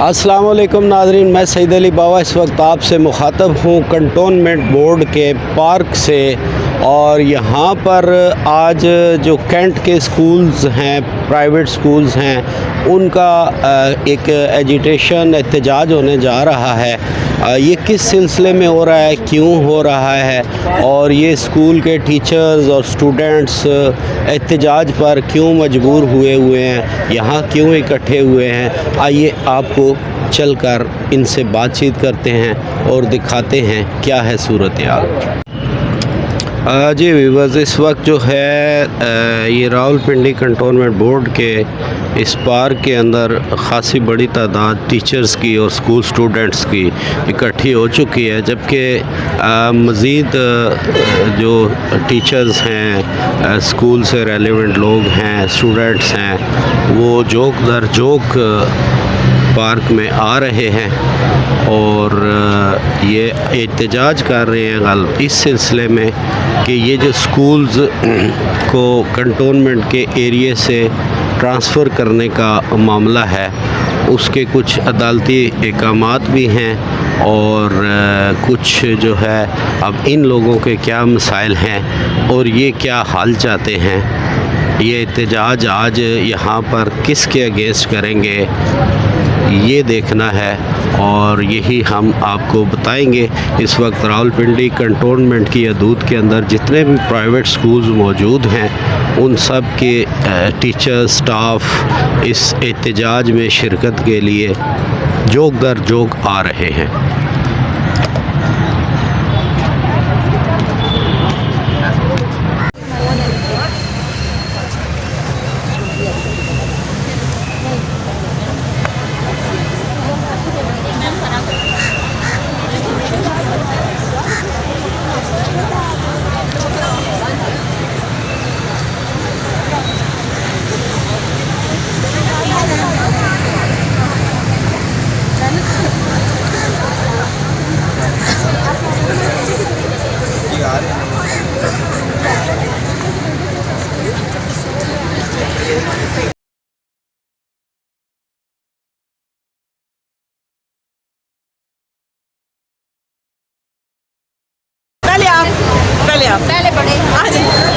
अस्सलाम वालेकुम नाज़रीन, मैं सईद अली बावा इस वक्त आपसे मुखातब हूँ कंटोनमेंट बोर्ड के पार्क से। और यहाँ पर आज जो कैंट के स्कूल्स हैं, प्राइवेट स्कूल्स हैं, उनका एक एजिटेशन एहतजाज होने जा रहा है। ये किस सिलसिले में हो रहा है, क्यों हो रहा है, और ये स्कूल के टीचर्स और स्टूडेंट्स एहतजाज पर क्यों मजबूर हुए हैं, यहाँ क्यों इकट्ठे हुए हैं, आइए आपको चलकर इनसे बातचीत करते हैं और दिखाते हैं क्या है सूरत हाल। जी व्यूअर्स, इस वक्त जो है ये रावलपिंडी कंटोनमेंट बोर्ड के इस पार्क के अंदर ख़ासी बड़ी तादाद टीचर्स की और स्कूल स्टूडेंट्स की इकट्ठी हो चुकी है, जबकि मज़ीद जो टीचर्स हैं, स्कूल से रेलेवेंट लोग हैं, स्टूडेंट्स हैं, वो जोक दर जोक पार्क में आ रहे हैं और ये एहतजाज कर रहे हैं इस सिलसिले में कि ये जो स्कूल्स को कंटोनमेंट के एरिए से ट्रांसफ़र करने का मामला है, उसके कुछ अदालती अहकामात भी हैं और कुछ जो है अब इन लोगों के क्या मसाइल हैं और ये क्या हाल चाहते हैं। ये एहतजाज आज यहाँ पर किसके अगेंस्ट करेंगे, ये देखना है और यही हम आपको बताएंगे। इस वक्त रावलपिंडी कंटोनमेंट की हदूद के अंदर जितने भी प्राइवेट स्कूल्स मौजूद हैं, उन सब के टीचर्स, स्टाफ इस एहतजाज में शिरकत के लिए जोक दर जोक आ रहे हैं। पहले आप पहले पढ़े।